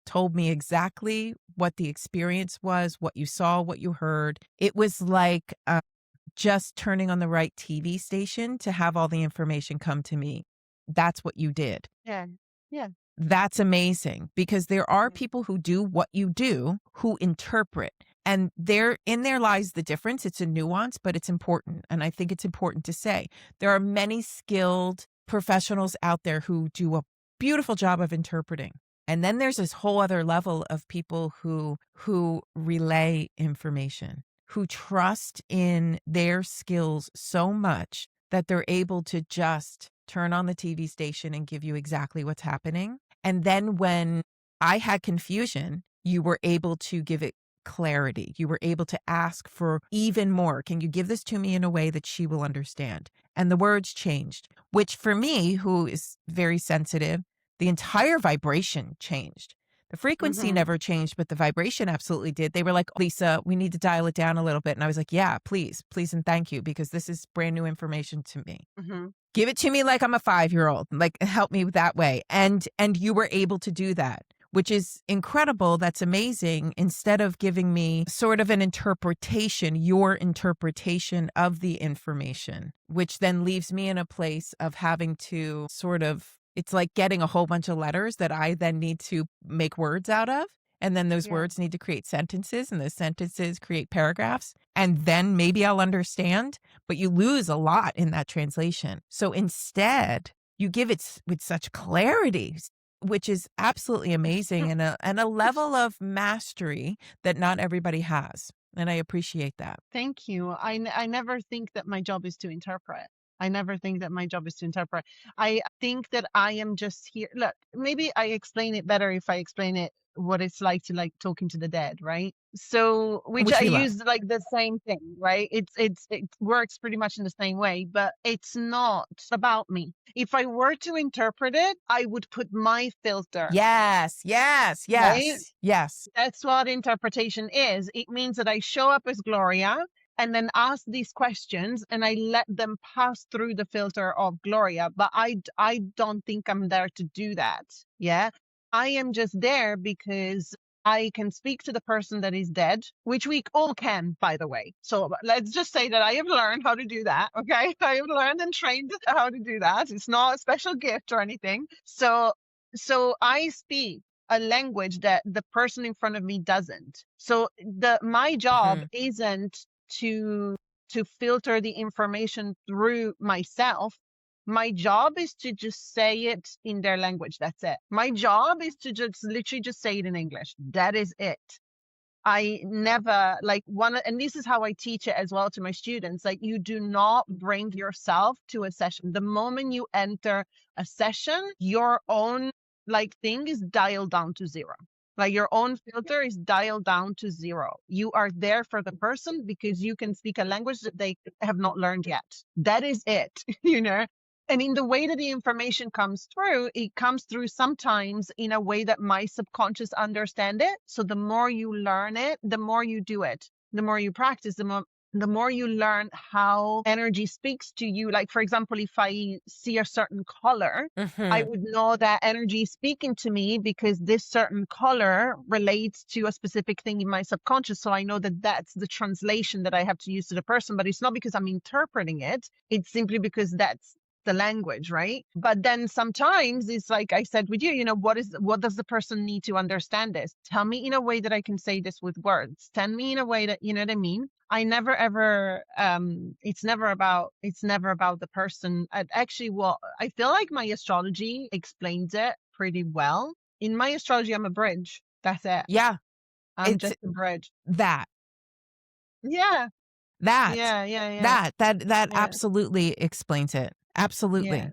told me exactly what the experience was, what you saw, what you heard. It was like just turning on the right TV station to have all the information come to me. That's what you did. Yeah. Yeah. That's amazing, because there are people who do what you do, who interpret. And in there lies the difference. It's a nuance, but it's important. And I think it's important to say there are many skilled professionals out there who do a beautiful job of interpreting. And then there's this whole other level of people who relay information, who trust in their skills so much that they're able to just turn on the TV station and give you exactly what's happening. And then when I had confusion, you were able to give it clarity. You were able to ask for even more. Can you give this to me in a way that she will understand? And the words changed, which for me, who is very sensitive, the entire vibration changed. The frequency Mm-hmm. never changed, but the vibration absolutely did. They were like, Lisa, we need to dial it down a little bit. And I was like, yeah, please, and thank you, because this is brand new information to me. Mm-hmm. Give it to me like I'm a 5-year-old, like help me that way. And you were able to do that, which is incredible. That's amazing. Instead of giving me sort of an interpretation, your interpretation of the information, which then leaves me in a place of having to sort of, it's like getting a whole bunch of letters that I then need to make words out of. And then those Yeah. words need to create sentences, and those sentences create paragraphs. and then maybe I'll understand, but you lose a lot in that translation. So instead, you give it with such clarity, which is absolutely amazing, and a level of mastery that not everybody has. And I appreciate that. Thank you. I never think that my job is to interpret. I never think that my job is to interpret. I think that I am just here. Look, maybe I explain it better if I explain it what it's like to like talking to the dead, right? So, which Which I we love. use like the same thing, right? It works pretty much in the same way, but it's not about me. If I were to interpret it, I would put my filter, Yes, yes, right? yes, yes. That's what interpretation is. It means that I show up as Gloria and then ask these questions and I let them pass through the filter of Gloria. But I don't think I'm there to do that. Yeah. I am just there because I can speak to the person that is dead, which we all can, by the way. So let's just say that I have learned how to do that. Okay. I have learned and trained how to do that. It's not a special gift or anything. So I speak a language that the person in front of me doesn't. So my job Mhm. isn't to filter the information through myself. My job is to just say it in their language. That's it. My job is to just literally just say it in English. That is it. I never like one, and this is how I teach it as well to my students. Like, you do not bring yourself to a session. The moment you enter a session, your own like thing is dialed down to zero. Like, your own filter is dialed down to zero. You are there for the person because you can speak a language that they have not learned yet. That is it, you know? And in the way that the information comes through, it comes through sometimes in a way that my subconscious understand it. So the more you learn it, the more you do it, the more you practice, the more you learn how energy speaks to you. Like, for example, if I see a certain color, I Mhm. would know that energy is speaking to me because this certain color relates to a specific thing in my subconscious. So I know that that's the translation that I have to use to the person, but it's not because I'm interpreting it. It's simply because that's the language, right? But then sometimes it's like I said with you, what does the person need to understand this? Tell me in a way that I can say this with words. Tell me in a way that, you know what I mean? I never ever it's never about the person. Actually, well, I feel like my astrology explains it pretty well. In my astrology, I'm a bridge. That's it. Yeah, I'm it's just a bridge. that. Yeah. That. Yeah, yeah, yeah. That Yeah. absolutely explains it. Yeah. Absolutely.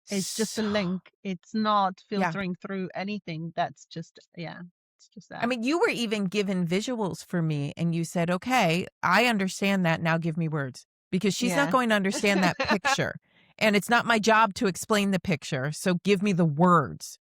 It's just a So link. It's not yeah. filtering through anything. That's just, yeah, it's just I that. mean, you were even given visuals for me, and you said, "Okay, I understand that, now give me words." Because she's not Yeah. going to understand that picture, and it's not my job to explain the picture, so give me the words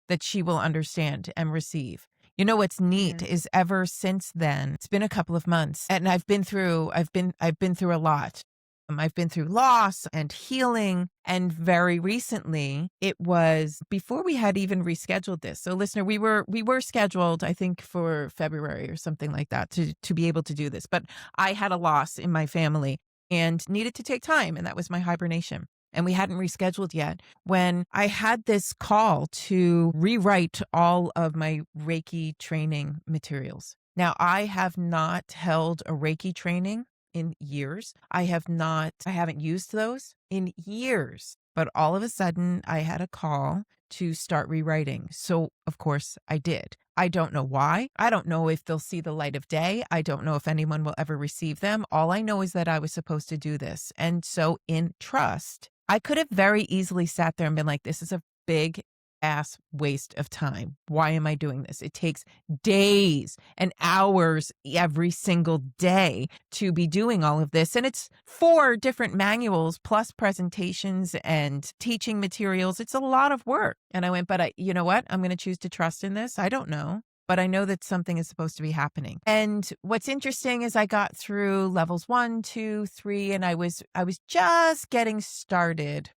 that she will understand and receive. You know what's neat Yeah. is ever since then, it's been a couple of months, and I've been through a lot. I've been through loss and healing, and very recently, it was before we had even rescheduled this. So, listener, we were scheduled, I think, for February or something like that to be able to do this, but I had a loss in my family and needed to take time, and that was my hibernation. And we hadn't rescheduled yet when I had this call to rewrite all of my Reiki training materials. Now, I have not held a Reiki training in years. I haven't used those in years. But all of a sudden, I had a call to start rewriting. So, of course, I did. I don't know why. I don't know if they'll see the light of day. I don't know if anyone will ever receive them. All I know is that I was supposed to do this. And so, in trust, I could have very easily sat there and been like, this is a big ass waste of time. Why am I doing this? It takes days and hours every single day to be doing all of this. And it's 4 different manuals plus presentations and teaching materials. It's a lot of work. And I went, but you know what? I'm going to choose to trust in this. I don't know, but I know that something is supposed to be happening. And what's interesting is I got through levels 1, 2, 3, and I was just getting started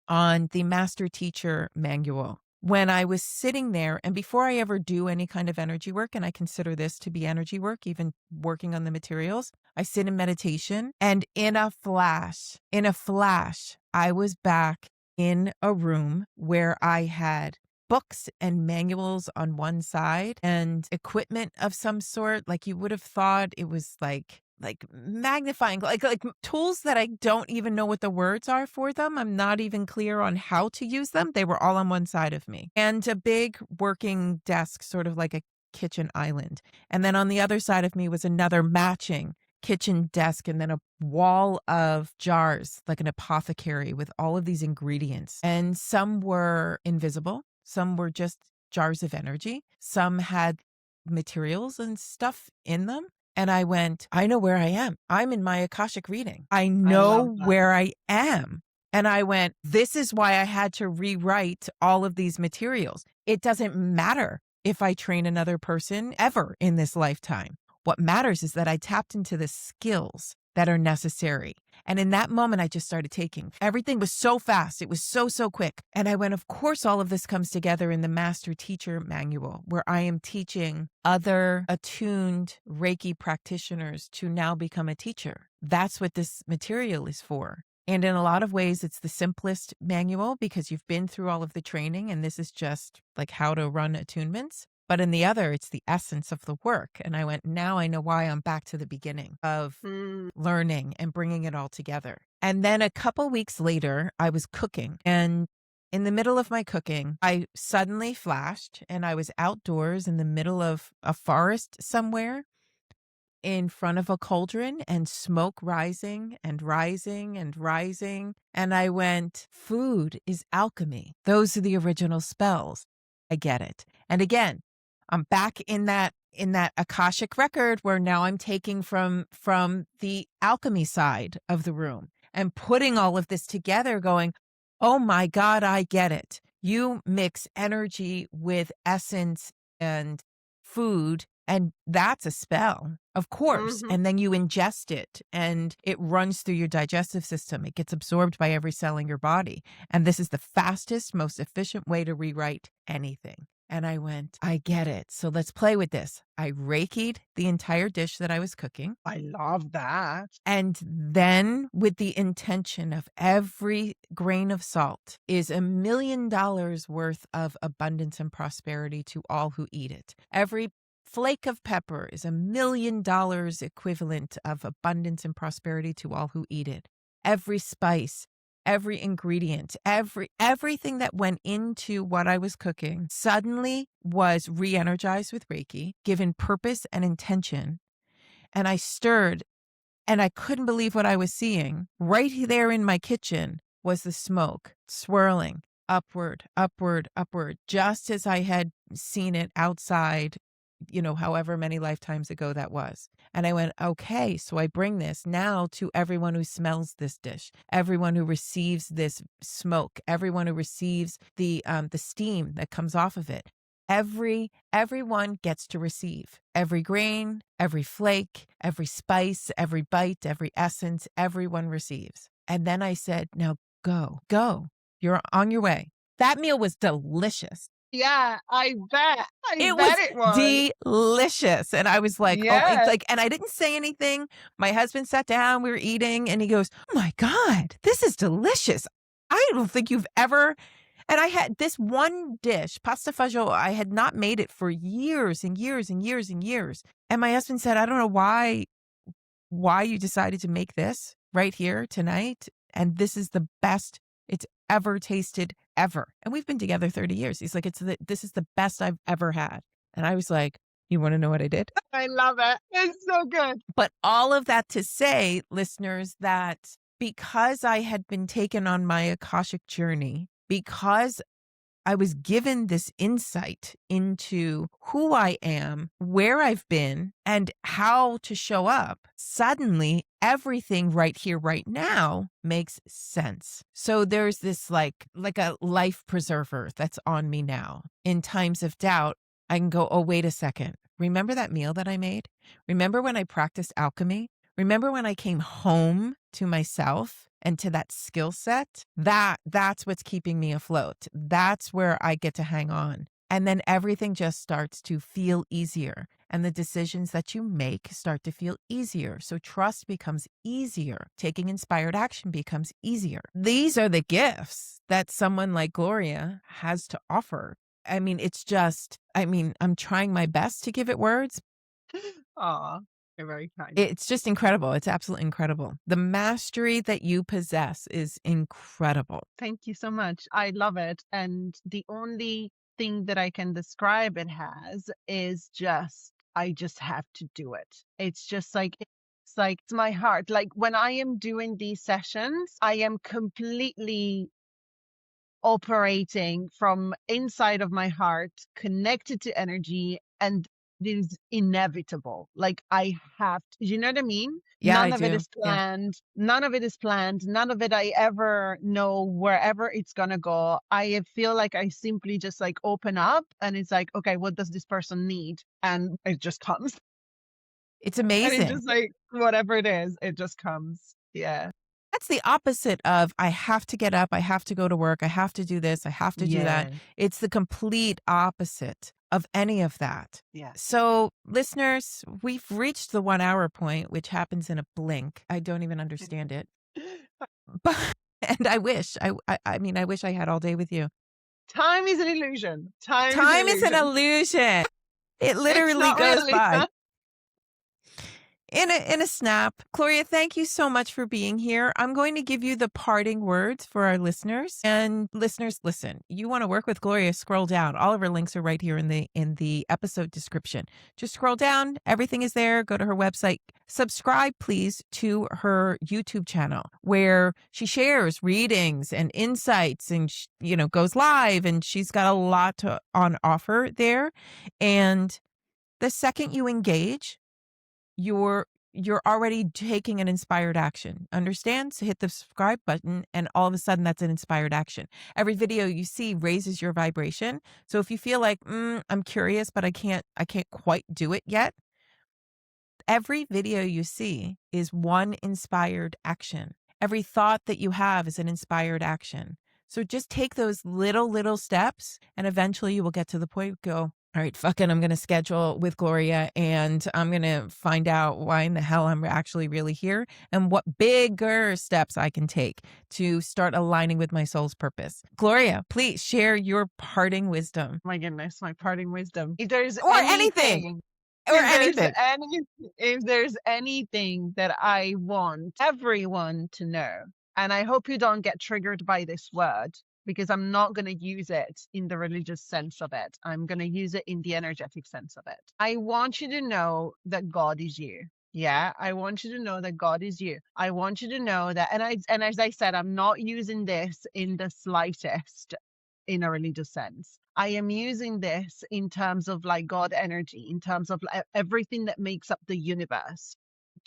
on the master teacher manual. When I was sitting there, and before I ever do any kind of energy work, and I consider this to be energy work, even working on the materials, I sit in meditation, and in a flash, I was back in a room where I had books and manuals on one side and equipment of some sort. Like you would have thought it was like magnifying, like tools that I don't even know what the words are for them. I'm not even clear on how to use them. They were all on one side of me, and a big working desk, sort of like a kitchen island. And then on the other side of me was another matching kitchen desk, and then a wall of jars, like an apothecary with all of these ingredients. And some were invisible, some were just jars of energy, some had materials and stuff in them. And I went, I know where I am. I'm in my Akashic reading. I I know love that. where I am. And I went, this is why I had to rewrite all of these materials. It doesn't matter if I train another person ever in this lifetime. What matters is that I tapped into the skills that are necessary. And in that moment, I just started taking. Everything was so fast. It was so quick. And I went, of course, all of this comes together in the Master Teacher Manual, where I am teaching other attuned Reiki practitioners to now become a teacher. That's what this material is for. And in a lot of ways, it's the simplest manual because you've been through all of the training, and this is just like how to run attunements. But in the other, it's the essence of the work. And I went, now I know why I'm back to the beginning of learning and bringing it all together. And then a couple weeks later, I was cooking. And in the middle of my cooking, I suddenly flashed, and I was outdoors in the middle of a forest somewhere in front of a cauldron, and smoke rising and rising and rising. And I went, food is alchemy. Those are the original spells. I get it. And again, I'm back in that Akashic record where now I'm taking from the alchemy side of the room and putting all of this together, going, oh my God, I get it. You mix energy with essence and food, and that's a spell, of course. Mhm. And then you ingest it, and it runs through your digestive system. It gets absorbed by every cell in your body. And this is the fastest, most efficient way to rewrite anything. And I went, I get it. So let's play with this. I Reiki'd the entire dish that I was cooking. I love that. And then, with the intention of every grain of salt is $1 million worth of abundance and prosperity to all who eat it. Every flake of pepper is $1 million equivalent of abundance and prosperity to all who eat it. Every spice, every ingredient, everything that went into what I was cooking suddenly was re-energized with Reiki, given purpose and intention. And I stirred, and I couldn't believe what I was seeing. Right there in my kitchen was the smoke swirling upward, upward, upward, just as I had seen it outside, however many lifetimes ago that was. And I went, okay, so I bring this now to everyone who smells this dish, everyone who receives this smoke, everyone who receives the steam that comes off of it. Everyone gets to receive every grain, every flake, every spice, every bite, every essence, everyone receives. And then I said, now go, you're on your way. That meal was delicious. Yeah, I bet. I It bet was it was. delicious. And I was like, oh, it's Yes. like, and I didn't say anything. My husband sat down, we were eating, and he goes, oh my God, this is delicious. I don't think you've ever. And I had this one dish, pasta fagioli. I had not made it for years and years and years and years. And my husband said, I don't know why you decided to make this right here tonight. And this is the best it's ever tasted ever. And we've been together 30 years. He's like, this is the best I've ever had. And I was like, you want to know what I did? I love it. It's so good. But all of that to say, listeners, that because I had been taken on my Akashic journey, because I was given this insight into who I am, where I've been, and how to show up, suddenly everything right here, right now makes sense. So there's this like a life preserver that's on me now. In times of doubt, I can go, oh, wait a second. Remember that meal that I made? Remember when I practiced alchemy? Remember when I came home to myself and to that skill set? That's what's keeping me afloat. That's where I get to hang on. And then everything just starts to feel easier. And the decisions that you make start to feel easier. So trust becomes easier. Taking inspired action becomes easier. These are the gifts that someone like Gloria has to offer. I mean, it's just, I'm trying my best to give it words. Aw, you're very kind. It's just incredible. It's absolutely incredible. The mastery that you possess is incredible. Thank you so much. I love it. And the only thing that I can describe it as is just, I just have to do it. It's my heart. Like when I am doing these sessions, I am completely operating from inside of my heart, connected to energy, and it is inevitable. Like I have to, you know what I mean? Yeah, I None of it do. is Yeah. planned. None of it is planned. None of it I ever know wherever it's gonna go. I feel like I simply just like open up and it's like, okay, what does this person need? And it just comes. It's And it amazing. just like whatever it is, it just comes. Yeah. That's the opposite of I have to get up, I have to go to work, I have to do this, I have to do that. Yeah. It's the complete opposite of any of that. Yeah. So, listeners, we've reached the 1 hour point, which happens in a blink. I don't even understand it. But and I wish I wish I had all day with you. Time is an illusion. Time is an Time is an illusion. illusion. It It's literally not goes really. by. In a snap. Gloria, thank you so much for being here. I'm going to give you the parting words for our listeners. And listeners, listen, you want to work with Gloria, scroll down. All of her links are right here in the episode description. Just scroll down. Everything is there. Go to her website. Subscribe, please, to her YouTube channel where she shares readings and insights and, goes live. And she's got a lot on offer there. And the second you engage, you're already taking an inspired action. Understand? So hit the subscribe button and all of a sudden that's an inspired action. Every video you see raises your vibration. So if you feel like, I'm curious, but I can't quite do it yet. Every video you see is one inspired action. Every thought that you have is an inspired action. So just take those little steps and eventually you will get to the point, go, all right, fuck it, I'm going to schedule with Gloria and I'm going to find out why in the hell I'm actually really here and what bigger steps I can take to start aligning with my soul's purpose. Gloria, please share your parting wisdom. My goodness, my parting wisdom. If there's Or anything. Or anything. If there's anything that I want everyone to know, and I hope you don't get triggered by this word, because I'm not going to use it in the religious sense of it. I'm going to use it in the energetic sense of it. I want you to know that God is you. Yeah, I want you to know that God is you. I want you to know that, and as I said, I'm not using this in the slightest in a religious sense. I am using this in terms of like God energy, in terms of everything that makes up the universe.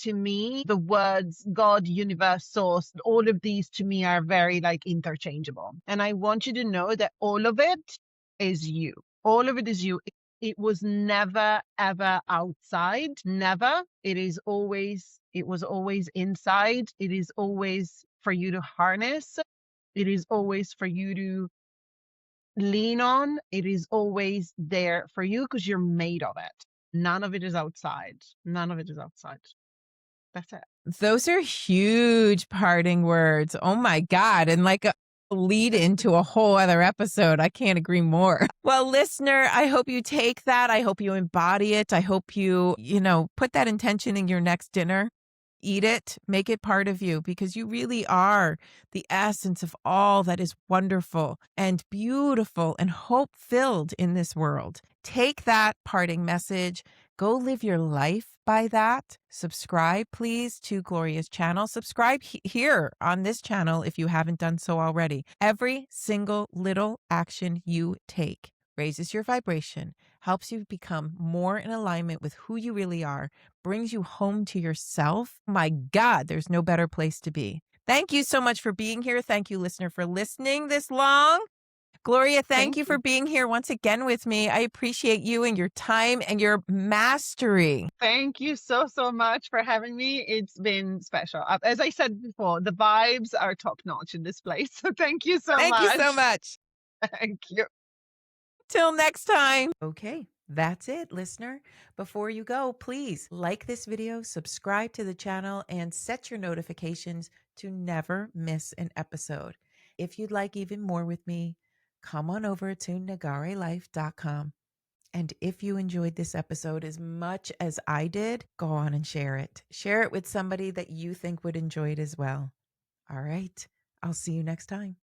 To me, the words God, universe, source, all of these to me are very like interchangeable. And I want you to know that all of it is you. All of it is you. It was never, ever outside. Never. It was always inside. It is always for you to harness. It is always for you to lean on. It is always there for you because you're made of it. None of it is outside. None of it is outside. That's it. Those are huge parting words. Oh my God. And like a lead into a whole other episode. I can't agree more. Well, listener, I hope you take that. I hope you embody it. I hope you, put that intention in your next dinner. Eat it, make it part of you because you really are the essence of all that is wonderful and beautiful and hope filled in this world. Take that parting message. Go live your life by that. Subscribe, please, to Gloria's channel. Subscribe here on this channel if you haven't done so already. Every single little action you take raises your vibration, helps you become more in alignment with who you really are, brings you home to yourself. My God, there's no better place to be. Thank you so much for being here. Thank you, listener, for listening this long. Gloria, thank you for being here once again with me. I appreciate you and your time and your mastery. Thank you so, so much for having me. It's been special. As I said before, the vibes are top notch in this place. So thank you so Thank much. you so much. Thank you. Till next time. Okay, that's it, listener. Before you go, please like this video, subscribe to the channel, and set your notifications to never miss an episode. If you'd like even more with me, come on over to nagarelife.com. And if you enjoyed this episode as much as I did, go on and share it. Share it with somebody that you think would enjoy it as well. All right. I'll see you next time.